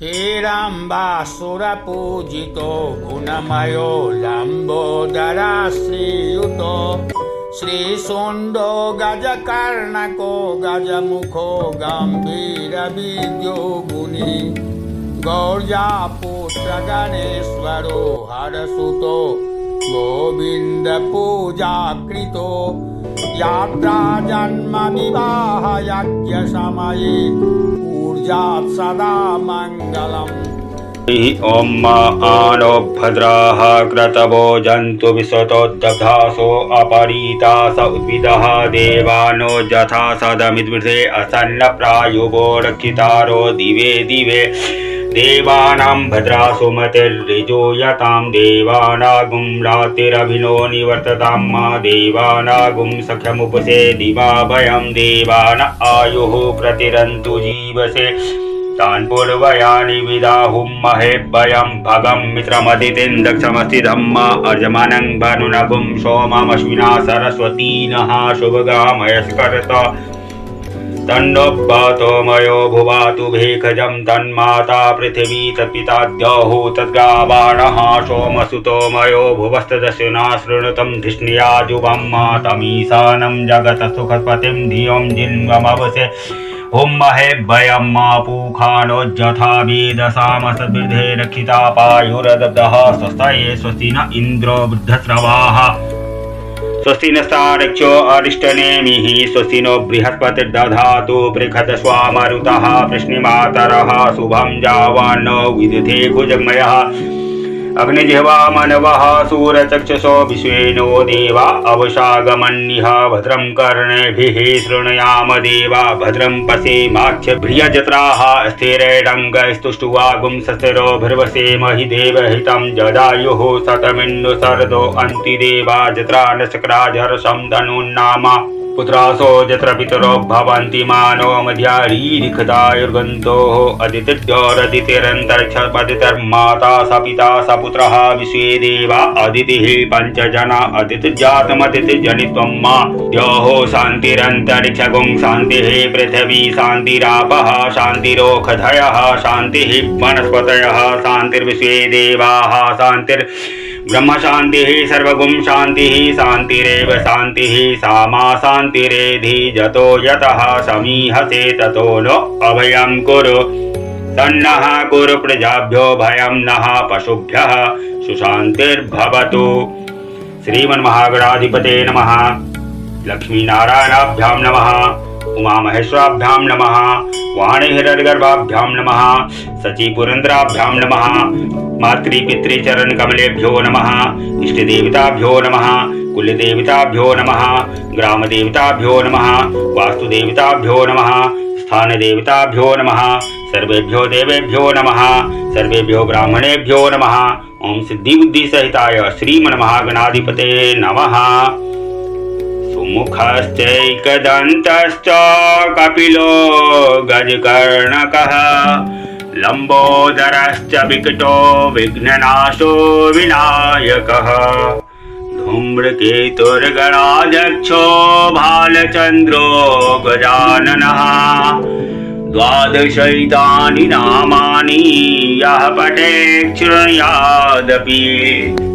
हेराम्बासुरपूजितो गुणमयो लम्बोदरा श्रीयुतो श्रीशुण्डो गजकर्णको गजमुखो गम्भीरविद्यो गुणी गौर्यापुत्र गणेश्वरो हरसुतो गोविन्दपूजाकृतो यात्रा जन्म विवाह यज्ञ समये ऊर्जात् सदा मङ्गलम्। ओम आनो भद्राः क्रतवो जन्तु विश्वतोदग्धासो अपरीतास उद्भिदः देवानो यथा सदमिद्वृधे असन्न प्रायुवो रक्षितारो दिवे दिवे देवानां भद्रासु मतिर्ऋजो यतां देवानागुं रातिरभिनो निवर्ततां मा देवानागुं सख्यमुपसे दिवा भयं देवान आयुः प्रतिरन्तु जीवसे तान् पूर्वयानि विदाहुं महेभ्यं भगं मित्रमदितिं दक्षमस्ति धम्मा अर्जमानं भानुनगुं सोममश्विना सरस्वती नः शुभगामयस्करत तन्नोऽब्बातो मयो भुवातु भेखजं तन्माता पृथिवी तत्पिताद्यौः तद्गावाणः सोमसुतो मयो भुवस्तदस्युना शृणुतं धिष्ण्याजुवं मातमीशानं जगतसुखपतिं धियं जिन्वमवसे हुं महेभ्यं मापूखानो यथा वेदसामसद्वृद्धे रक्षिता पायुरदब्धः स्वस्तये स्वस्ति न इन्द्रो वृद्धस्रवाः स्वस्ति नस्तारक्षो अरिष्टनेमिः स्वस्ति नो बृहस्पतिर्दधातु बृहदस्वामरुतः प्रश्निमातरः शुभं जावान्नो विदधे भुजगमयः अग्निजिह्वा मनवः सूरचक्षुषो विश्वेनो देवा अवशागमन्निह भद्रं कर्णेभिः शृणुयाम देवा भद्रं पश्येमाक्षभिर्यजत्राः स्थिरैरङ्गैस्तुष्टुवागुं सस्तिरो भर्वसेमहि देवहितं जदायुः शतमिन्नु शरदो अन्तिदेवा जत्रा नशक्राजर्षं धनुन्नामा पुत्रासो यत्र पितरो भवन्ति मानो मध्यारीरिखदायुर्गन्तोः अदितिर्जोरदितिरन्तरिक्षपदितिर्माता स पिता स पुत्रः विश्वे देवा अदितिः पञ्चजना अदितिर्जातमदितिर्जनित्वं मा द्योः शान्तिरन्तरिक्षगुं शान्तिः पृथिवी शान्तिरापः शान्तिरोषधयः शान्तिः वनस्पतयः शान्तिर्विश्वे देवाः शान्तिर् ब्रह्म शान्तिः सर्वगुं शान्तिः शान्तिरेव शान्तिः सामा शान्तिरेधि जतो यतः समीहसे ततो नो अभयं कुरु तन्नः कुरु प्रजाभ्यो भयं नः पशुभ्यः सुशान्तिर्भवतु। श्रीमन्महागणाधिपते नमः। लक्ष्मीनारायणाभ्यां नमः। उमामहेश्वराभ्यां नमः। वाणीहिरण्यगर्भाभ्यां नमः। सचीपुरन्द्राभ्यां नमः। मातृपितृचरणकमलेभ्यो नमः। इष्टदेवताभ्यो नमः। कुलदेवताभ्यो नमः। ग्रामदेवताभ्यो नमः। वास्तुदेवताभ्यो नमः। स्थानदेवताभ्यो नमः। सर्वेभ्यो देवेभ्यो नमः। सर्वेभ्यो ब्राह्मणेभ्यो नमः। ओम सिद्धिबुद्धिसहिताय श्रीमन्महागणाधिपते नमः। सुमुखश्चैकदन्तश्च कपिलो गजकर्णकः लंबोदरश्च विकटो विघ्ननाशो विनायकः धूम्रकेतुर्गणाध्यक्षो भालचन्द्रो गजाननः द्वादशैतानि नामानि यः पठेत् शृणुयादपि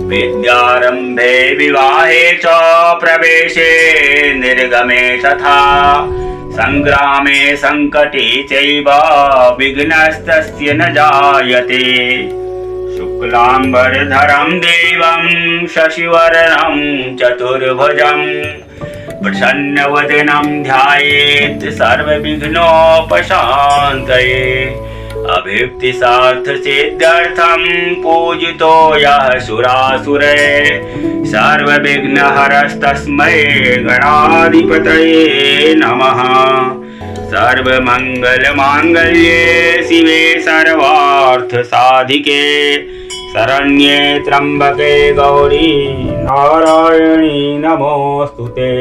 विद्यारम्भे विवाहे च प्रवेशे निर्गमे तथा संग्रामे संकटे चैव विघ्नस्तस्य न जायते शुक्लाम्बरधरं देवं शशिवर्णं चतुर्भुजं प्रसन्नवदनं ध्यायेत् सर्वविघ्नोपशान्तये अभीप्तिसार्थसिद्ध्यर्थं पूजितो यः सुरासुरैः सर्वविघ्नहरस्तस्मै गणाधिपतये नमः। सर्वमङ्गलमाङ्गल्ये शिवे सर्वार्थसाधिके शरण्ये त्र्यम्बके गौरी नारायणी नमोऽस्तुते।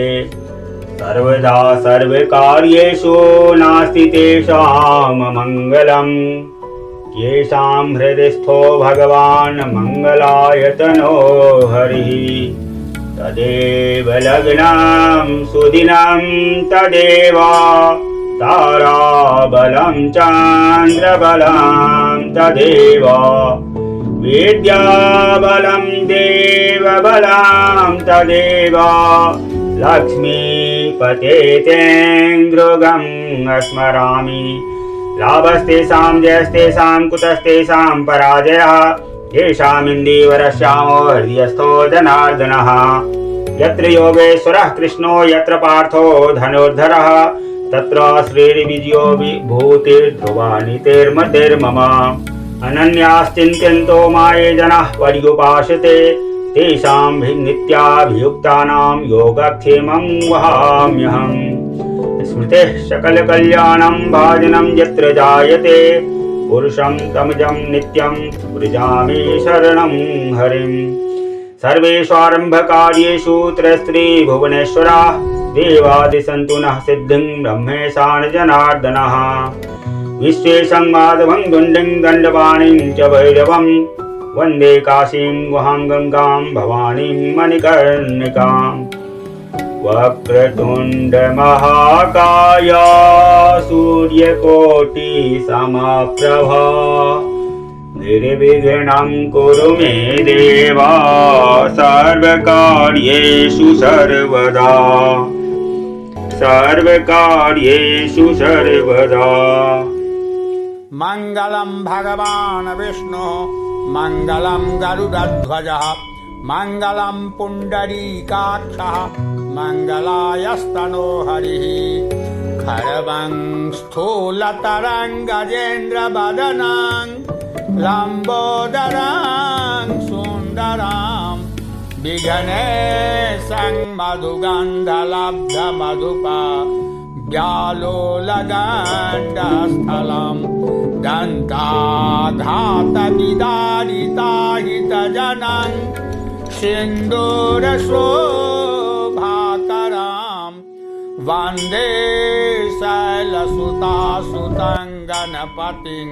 सर्वदा सर्वकार्येषु नास्ति तेषां मङ्गलम् येषां हृदयस्थो भगवान् मङ्गलायतनो हरिः तदेव लग्नं सुदिनं तदेव ताराबलं चन्द्रबलं तदेव विद्याबलं देवबलं तदेव लक्ष्मीपते तेन्द्रुगं स्मरामि लाभस्तेषां जयस्तेषां कुतस्तेषां पराजयः येषामिन्दीवरश्यामो हृदयस्थो जनार्दनः यत्र योगेश्वरः कृष्णो यत्र पार्थो धनुर्धरः तत्र श्रीर्विजयो विभूतिर्ध्रुवानीतिर्मतिर्मम अनन्याश्चिन्त्यन्तो माये जनाः पर्युपासते तेषां नित्याभियुक्तानां योगक्षेमं वहाम्यहम् स्मृतेः सकलकल्याणं भाजनं यत्र जायते पुरुषं तमजं नित्यं व्रजामि शरणं हरिं सर्वेष्वारम्भकार्येषु त्रयस्त्रीभुवनेश्वराः देवादिसन्तु नः सिद्धिं ब्रह्मेशान जनार्दनः विश्वेशं माधवं दुण्डिं दण्डपाणिं च भैरवं वन्दे काशीं गुहां गङ्गां भवानीं मणिकर्णिकाम् वक्रतुण्डमहाकाय सूर्यकोटिसमप्रभा निर्विघ्नं कुरु मे देव सर्वकार्येषु सर्वदा मङ्गलं भगवान् विष्णु मङ्गलं गरुडध्वजः मङ्गलं पुण्डरीकाक्षः मङ्गलायस्तनो हरिः खरवं स्थूलतरङ्गजेन्द्रवदनं लम्बोदरं सुन्दरं विघ्नेशं मधुगन्धलब्धमधुपा व्यालोलदण्डस्थलं दन्ताघातविदारिताहितजनं सिन्दूरशोभाकरं वन्दे शैलसुतासुतं गणपतिं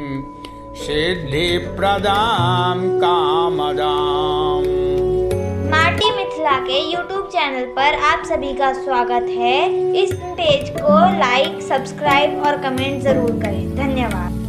सिद्धिप्रदां कामदाम्। माटी मिथिला के YouTube चैनल पर आप सभी का स्वागत है। इस पेज को लाइक, सब्सक्राइब और कमेंट जरूर करें। धन्यवाद।